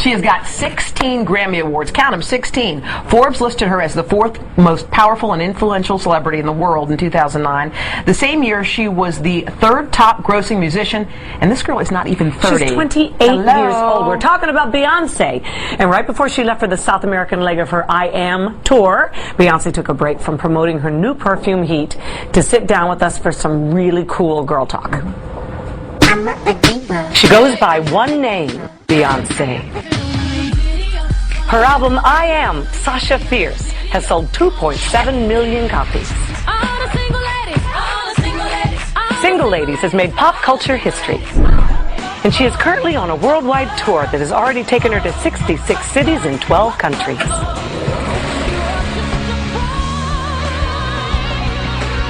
She has got 16 Grammy Awards. Count them, 16. Forbes listed her as the 4th most powerful and influential celebrity in the world in 2009. The same year, she was the 3rd top grossing musician, and this girl is not even 30. She's 28 years old. We're talking about Beyonce. And right before she left for the South American leg of her I Am tour, Beyonce took a break from promoting her new perfume Heat to sit down with us for some really cool girl talk. She goes by one name, Beyonce. Her album I Am, Sasha Fierce, has sold 2.7 million copies. Single Ladies has made pop culture history. And she is currently on a worldwide tour that has already taken her to 66 cities in 12 countries.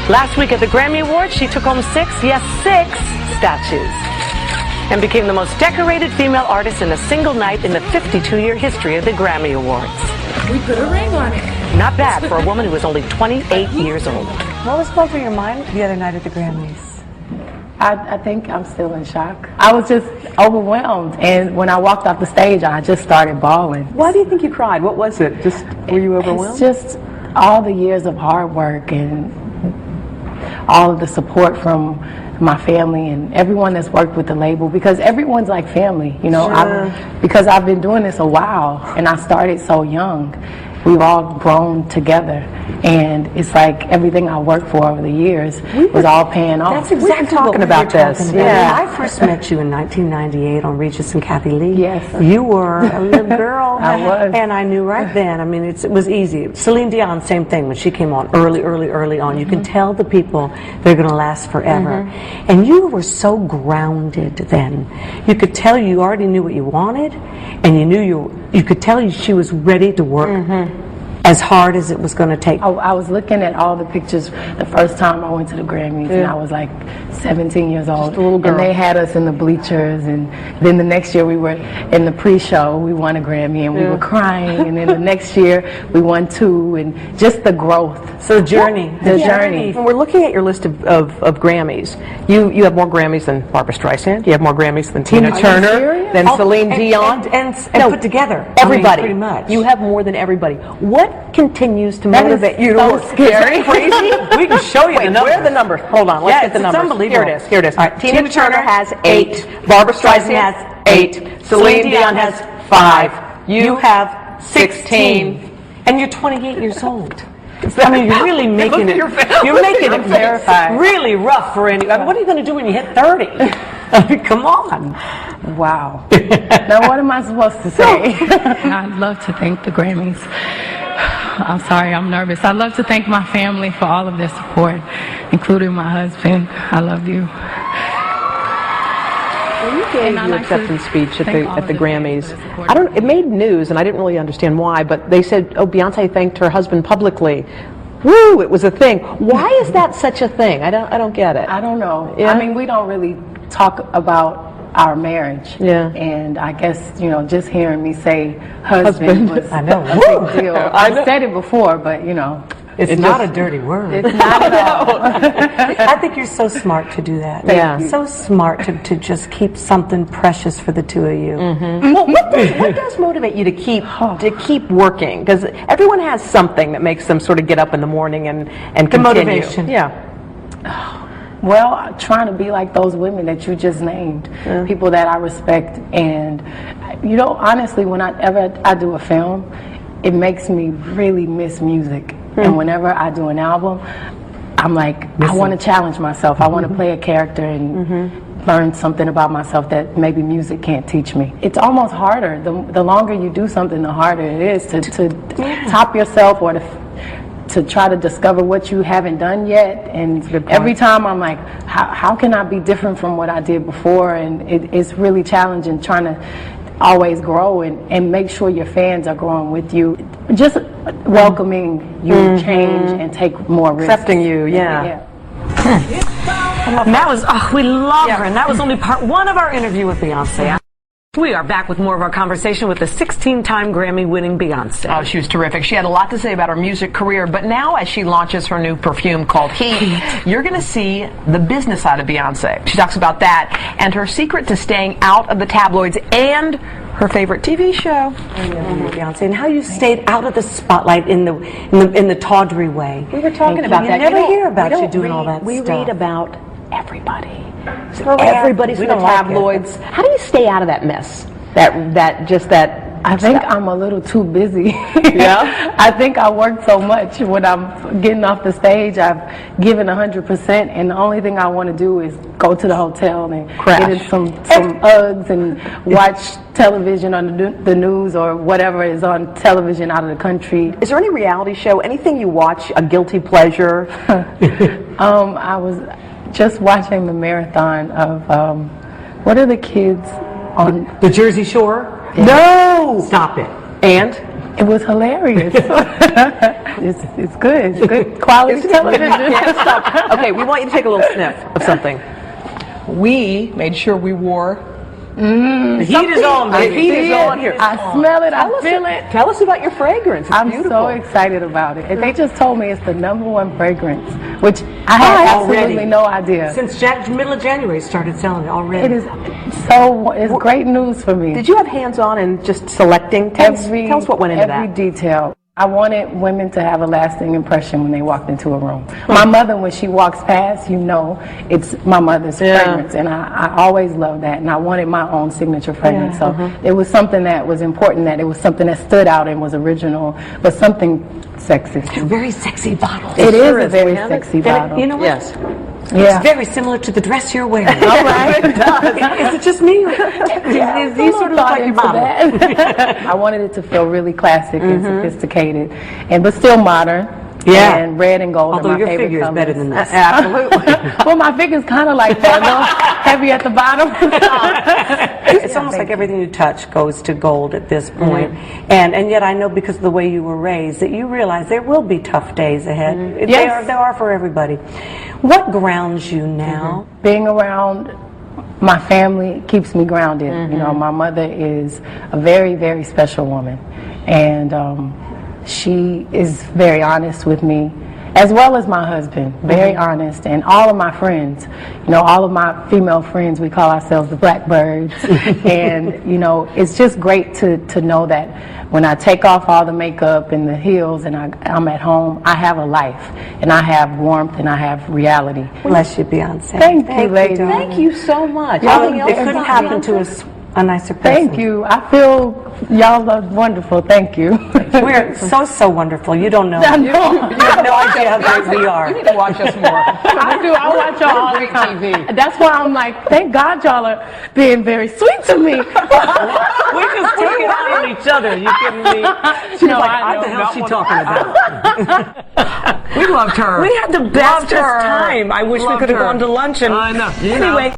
Last week at the Grammy Awards, she took home 6 statues, and became the most decorated female artist in a single night in the 52-year history of the Grammy Awards. We put a ring on it. Not bad for a woman who was only 28 years old. What was going through your mind the other night at the Grammys? I think I'm still in shock. I was just overwhelmed, and when I walked off the stage, I just started bawling. Why do you think you cried? What was it? Just were you overwhelmed? It's just all the years of hard work and all of the support from my family and everyone that's worked with the label, because everyone's like family, you know. Sure. Because I've been doing this a while, and I started so young. We've all grown together, and it's like everything I worked for over the years was all paying off. That's exactly what we were talking about. Yeah. When I first met you in 1998 on Regis and Kathy Lee, yes, you were a little girl. I was. And I knew right then, I mean, it was easy. Celine Dion, same thing, when she came on early on. You can tell the people they're going to last forever. And you were so grounded then. You could tell you already knew what you wanted, and you knew you could tell she was ready to work as hard as it was going to take. I was looking at all the pictures the first time I went to the Grammys, and I was like 17 years old. Just a little girl. And they had us in the bleachers, and then the next year we were in the pre-show. We won a Grammy, and we were crying, and then the next year we won 2, and just the growth. So the journey. When we're looking at your list of Grammys, you have more Grammys than Barbra Streisand, you have more Grammys than Tina Turner, than Celine Dion. And put together. Everybody. I mean, pretty much. You have more than everybody. What continues to motivate you to so work? scary. Is that crazy? We can show you the numbers. Where are the numbers? Hold on, let's get the numbers. It's unbelievable. Here it is. All right, Tina Turner has 8. Barbra Streisand has 8. Celine Dion has 5. You have 16. And you're 28 years old. I mean, you're really making it. You're making it really rough for any. I mean, what are you going to do when you hit 30? I mean, come on. Wow. Now what am I supposed to say? I'd love to thank the Grammys. I'm sorry, I'm nervous. I'd love to thank my family for all of their support, including my husband. I love you. When you gave your acceptance speech at the Grammys, it made news, and I didn't really understand why, but they said, oh, Beyonce thanked her husband publicly. Woo, it was a thing. Why is that such a thing? I don't get it. I don't know. Yeah? I mean, we don't really talk about our marriage. Yeah. And I guess, you know, just hearing me say husband was I know. a big deal. I've said it before, but, you know. It's not a dirty word. It's not at all. I think you're so smart to do that. Yeah. So smart to just keep something precious for the two of you. Well, what does motivate you to keep working? Because everyone has something that makes them sort of get up in the morning and The continue. motivation. Yeah. Well, trying to be like those women that you just named, people that I respect. And, you know, honestly, whenever I do a film, it makes me really miss music. And whenever I do an album, I'm like, I want to challenge myself. I want to play a character and learn something about myself that maybe music can't teach me. It's almost harder. The longer you do something, the harder it is to top yourself or to try to discover what you haven't done yet. And every time I'm like, how can I be different from what I did before? And it's really challenging trying to always grow and make sure your fans are growing with you. Just welcoming you change and take more risks. Accepting you, yeah. And that was, we love her. And that was only part 1 of our interview with Beyonce. We are back with more of our conversation with the 16-time Grammy-winning Beyonce. Oh, she was terrific. She had a lot to say about her music career, but now as she launches her new perfume called Heat, you're going to see the business side of Beyonce. She talks about that and her secret to staying out of the tabloids and Her favorite TV show. Beyonce, and how you stayed out of the spotlight in the tawdry way. We were talking about you that. Never You know, hear about we you don't doing read, all that we stuff. read about everybody. Correct. Everybody's We in the don't like it. tabloids. How do you stay out of that mess? That I think I'm a little too busy. Yeah? I think I work so much when I'm getting off the stage. I've given 100%, and the only thing I want to do is go to the hotel and get in some Uggs and watch television on the news or whatever is on television out of the country. Is there any reality show, anything you watch, a guilty pleasure? I was just watching the marathon of what are the kids on? The Jersey Shore? No! Stop it. And? It was hilarious. it's good. It's good quality television. Can't stop. Okay, we want you to take a little sniff of something. We made sure we wore. The heat is on, The baby. heat is on here. I smell it. I feel it. Tell us about your fragrance. It's I'm beautiful. so excited about it. And they just told me it's the #1 fragrance, which I had absolutely no idea. Since middle of January, started selling it already. It is it's great news for me. Did you have hands-on in just selecting? Tell us what went into every that. detail. I wanted women to have a lasting impression when they walked into a room. My mother, when she walks past, it's my mother's fragrance, and I always loved that, and I wanted my own signature fragrance. So it was something that was important, that it was something that stood out and was original, but something sexy. Very sexy bottle. It is a very sexy bottle. You know what? Yes. Yeah. It's very similar to the dress you're wearing. All right. Is it just me? You sort of look like your bottle. I wanted it to feel really classic and sophisticated, but still modern. Yeah. And red and gold Although are my your favorite figure is colors. better than this. Absolutely. Well, my figure's kind of like that, a little heavy at the bottom. It's almost like everything you touch goes to gold at this point. And yet I know, because of the way you were raised, that you realize there will be tough days ahead. Yes. There are for everybody. What grounds you now? Being around my family keeps me grounded. You know, my mother is a very, very special woman, and she is very honest with me, as well as my husband, very honest, and all of my friends. You know, all of my female friends, we call ourselves the Blackbirds, and you know, it's just great to know that when I take off all the makeup and the heels and I'm at home, I have a life, and I have warmth, and I have reality. Bless you, Beyonce. Thank you, ladies. Thank you so much. Y'all- Anything else It couldn't about happen to Beyonce? us a nicer person. Thank you. I feel y'all are wonderful. Thank you. We're so wonderful. You don't know. I know. You have no idea how great we are. You need to watch us more. I do. I watch y'all all the time. TV. That's why I'm like, thank God y'all are being very sweet to me. We just take it out on each other. You kidding me? She's No, like, I what the know. hell is she talking about? We loved her. We had the best Loved her. time. I wish we Loved could have her. gone to lunch. And I know. Anyway.